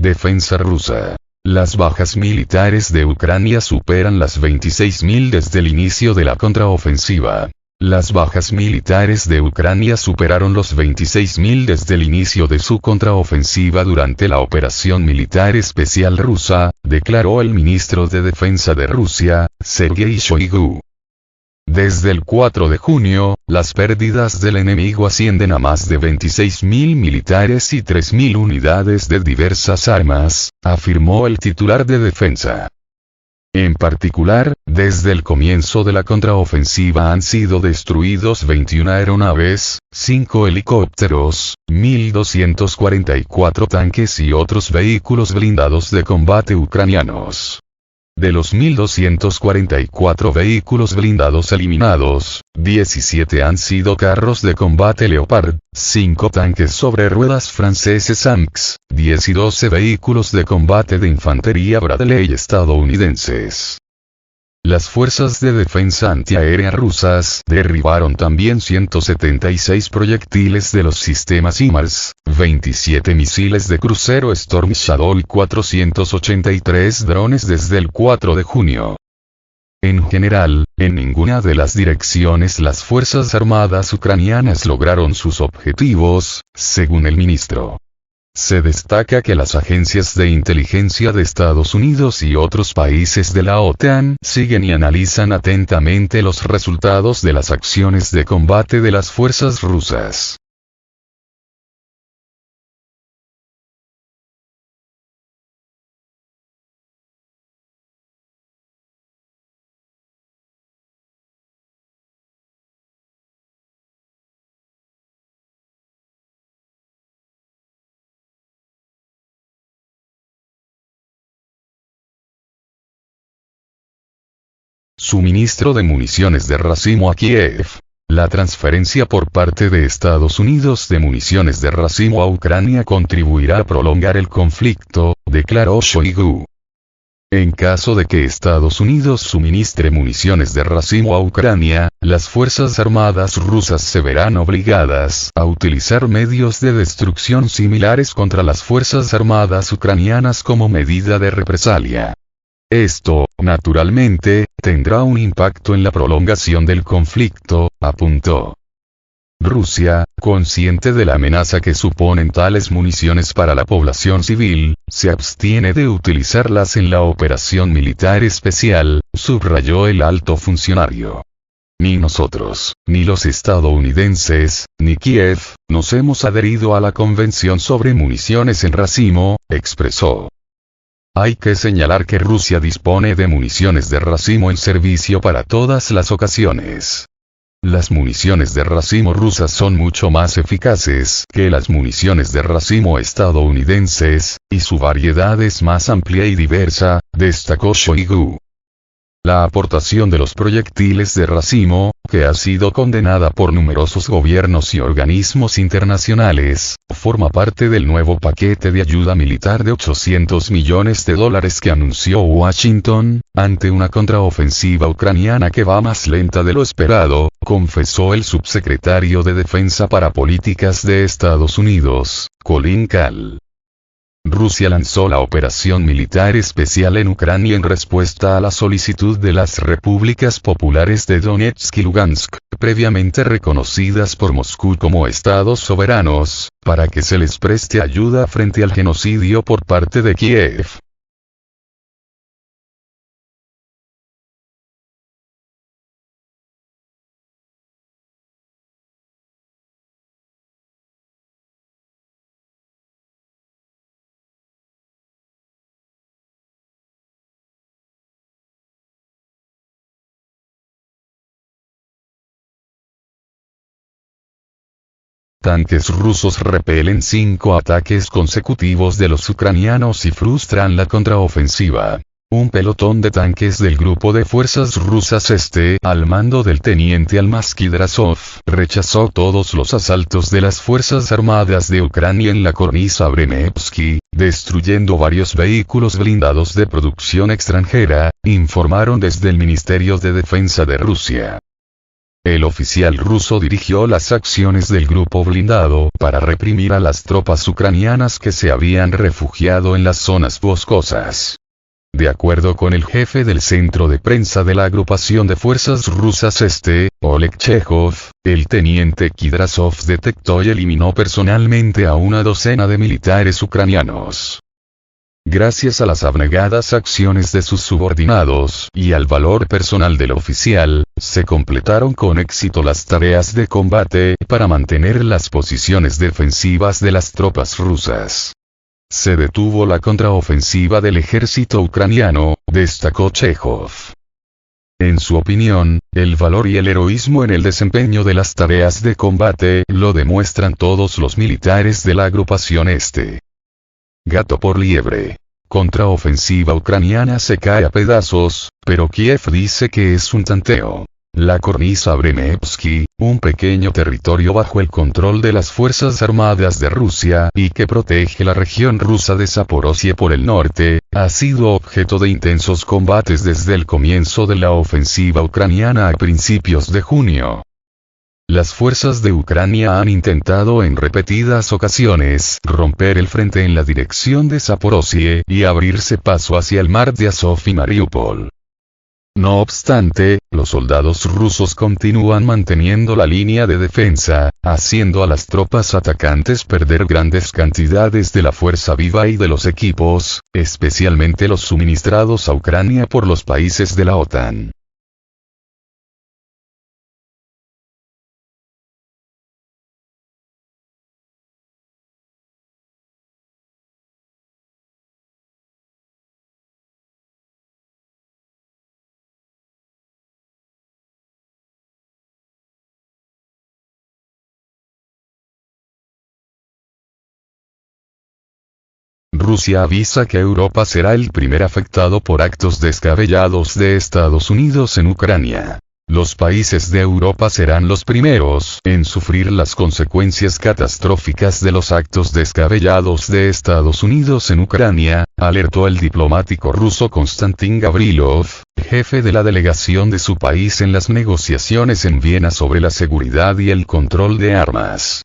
Defensa rusa. Las bajas militares de Ucrania superan las 26.000 desde el inicio de la contraofensiva. Las bajas militares de Ucrania superaron los 26.000 desde el inicio de su contraofensiva durante la operación militar especial rusa, declaró el ministro de Defensa de Rusia, Sergei Shoigu. Desde el 4 de junio, las pérdidas del enemigo ascienden a más de 26.000 militares y 3.000 unidades de diversas armas, afirmó el titular de Defensa. En particular, desde el comienzo de la contraofensiva han sido destruidos 21 aeronaves, 5 helicópteros, 1.244 tanques y otros vehículos blindados de combate ucranianos. De los 1.244 vehículos blindados eliminados, 17 han sido carros de combate Leopard, 5 tanques sobre ruedas franceses AMX, 10 y 12 vehículos de combate de infantería Bradley estadounidenses. Las fuerzas de defensa antiaérea rusas derribaron también 176 proyectiles de los sistemas HIMARS, 27 misiles de crucero Storm Shadow y 483 drones desde el 4 de junio. En general, en ninguna de las direcciones las Fuerzas Armadas ucranianas lograron sus objetivos, según el ministro. Se destaca que las agencias de inteligencia de Estados Unidos y otros países de la OTAN siguen y analizan atentamente los resultados de las acciones de combate de las fuerzas rusas. Suministro de municiones de racimo a Kiev. La transferencia por parte de Estados Unidos de municiones de racimo a Ucrania contribuirá a prolongar el conflicto, declaró Shoigu. En caso de que Estados Unidos suministre municiones de racimo a Ucrania, las Fuerzas Armadas rusas se verán obligadas a utilizar medios de destrucción similares contra las Fuerzas Armadas ucranianas como medida de represalia. Esto, naturalmente, tendrá un impacto en la prolongación del conflicto, apuntó. Rusia, consciente de la amenaza que suponen tales municiones para la población civil, se abstiene de utilizarlas en la operación militar especial, subrayó el alto funcionario. Ni nosotros, ni los estadounidenses, ni Kiev, nos hemos adherido a la Convención sobre Municiones en Racimo, expresó. Hay que señalar que Rusia dispone de municiones de racimo en servicio para todas las ocasiones. Las municiones de racimo rusas son mucho más eficaces que las municiones de racimo estadounidenses, y su variedad es más amplia y diversa, destacó Shoigu. La aportación de los proyectiles de racimo, que ha sido condenada por numerosos gobiernos y organismos internacionales, forma parte del nuevo paquete de ayuda militar de $800 millones que anunció Washington, ante una contraofensiva ucraniana que va más lenta de lo esperado, confesó el subsecretario de Defensa para Políticas de Estados Unidos, Colin Kahl. Rusia lanzó la operación militar especial en Ucrania en respuesta a la solicitud de las repúblicas populares de Donetsk y Lugansk, previamente reconocidas por Moscú como estados soberanos, para que se les preste ayuda frente al genocidio por parte de Kiev. Tanques rusos repelen 5 ataques consecutivos de los ucranianos y frustran la contraofensiva. Un pelotón de tanques del grupo de fuerzas rusas al mando del teniente Almaskidrazov, rechazó todos los asaltos de las Fuerzas Armadas de Ucrania en la cornisa Brenevsky, destruyendo varios vehículos blindados de producción extranjera, informaron desde el Ministerio de Defensa de Rusia. El oficial ruso dirigió las acciones del grupo blindado para reprimir a las tropas ucranianas que se habían refugiado en las zonas boscosas. De acuerdo con el jefe del centro de prensa de la agrupación de fuerzas rusas Oleg Chejov, el teniente Kidrasov detectó y eliminó personalmente a una docena de militares ucranianos. Gracias a las abnegadas acciones de sus subordinados y al valor personal del oficial, se completaron con éxito las tareas de combate para mantener las posiciones defensivas de las tropas rusas. Se detuvo la contraofensiva del ejército ucraniano, destacó Chejov. En su opinión, el valor y el heroísmo en el desempeño de las tareas de combate lo demuestran todos los militares de la agrupación Gato por liebre. Contraofensiva ucraniana se cae a pedazos, pero Kiev dice que es un tanteo. La cornisa Bremevsky, un pequeño territorio bajo el control de las Fuerzas Armadas de Rusia y que protege la región rusa de Zaporozhye por el norte, ha sido objeto de intensos combates desde el comienzo de la ofensiva ucraniana a principios de junio. Las fuerzas de Ucrania han intentado en repetidas ocasiones romper el frente en la dirección de Zaporozhye y abrirse paso hacia el mar de Azov y Mariupol. No obstante, los soldados rusos continúan manteniendo la línea de defensa, haciendo a las tropas atacantes perder grandes cantidades de la fuerza viva y de los equipos, especialmente los suministrados a Ucrania por los países de la OTAN. Rusia avisa que Europa será el primer afectado por actos descabellados de Estados Unidos en Ucrania. Los países de Europa serán los primeros en sufrir las consecuencias catastróficas de los actos descabellados de Estados Unidos en Ucrania, alertó el diplomático ruso Konstantin Gavrilov, jefe de la delegación de su país en las negociaciones en Viena sobre la seguridad y el control de armas.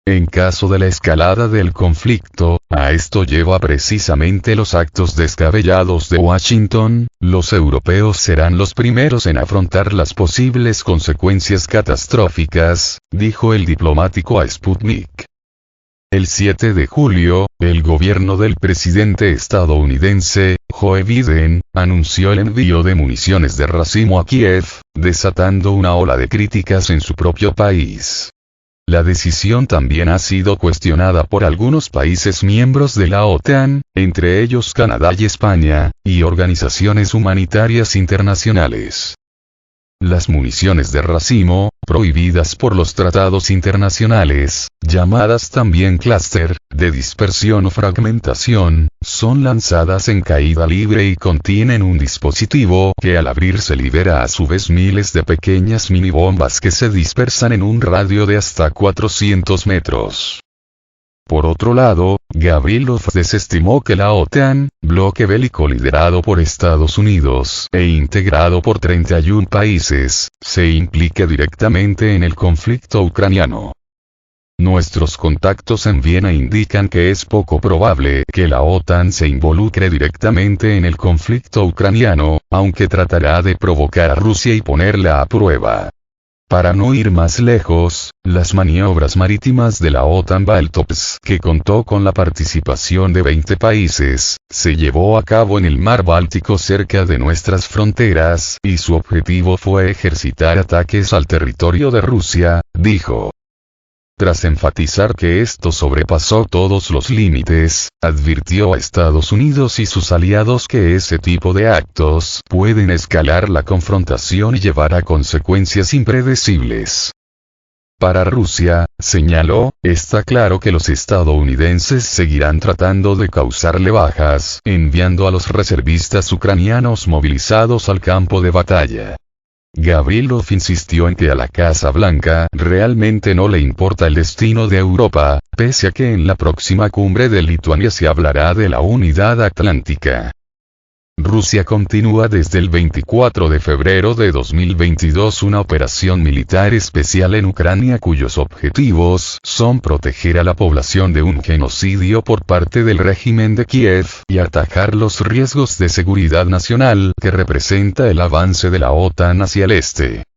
En caso de la escalada del conflicto, a esto lleva precisamente los actos descabellados de Washington, los europeos serán los primeros en afrontar las posibles consecuencias catastróficas, dijo el diplomático a Sputnik. El 7 de julio, el gobierno del presidente estadounidense, Joe Biden, anunció el envío de municiones de racimo a Kiev, desatando una ola de críticas en su propio país. La decisión también ha sido cuestionada por algunos países miembros de la OTAN, entre ellos Canadá y España, y organizaciones humanitarias internacionales. Las municiones de racimo, prohibidas por los tratados internacionales, llamadas también clúster, de dispersión o fragmentación, son lanzadas en caída libre y contienen un dispositivo que al abrirse libera a su vez miles de pequeñas minibombas que se dispersan en un radio de hasta 400 metros. Por otro lado, Gavrilov desestimó que la OTAN, bloque bélico liderado por Estados Unidos e integrado por 31 países, se implique directamente en el conflicto ucraniano. Nuestros contactos en Viena indican que es poco probable que la OTAN se involucre directamente en el conflicto ucraniano, aunque tratará de provocar a Rusia y ponerla a prueba. Para no ir más lejos, las maniobras marítimas de la OTAN Baltops, que contó con la participación de 20 países, se llevó a cabo en el mar Báltico cerca de nuestras fronteras, y su objetivo fue ejercitar ataques al territorio de Rusia, dijo. Tras enfatizar que esto sobrepasó todos los límites, advirtió a Estados Unidos y sus aliados que ese tipo de actos pueden escalar la confrontación y llevar a consecuencias impredecibles. Para Rusia, señaló, está claro que los estadounidenses seguirán tratando de causarle bajas, enviando a los reservistas ucranianos movilizados al campo de batalla. Gavrilov insistió en que a la Casa Blanca realmente no le importa el destino de Europa, pese a que en la próxima cumbre de Lituania se hablará de la unidad atlántica. Rusia continúa desde el 24 de febrero de 2022 una operación militar especial en Ucrania cuyos objetivos son proteger a la población de un genocidio por parte del régimen de Kiev y atajar los riesgos de seguridad nacional que representa el avance de la OTAN hacia el este.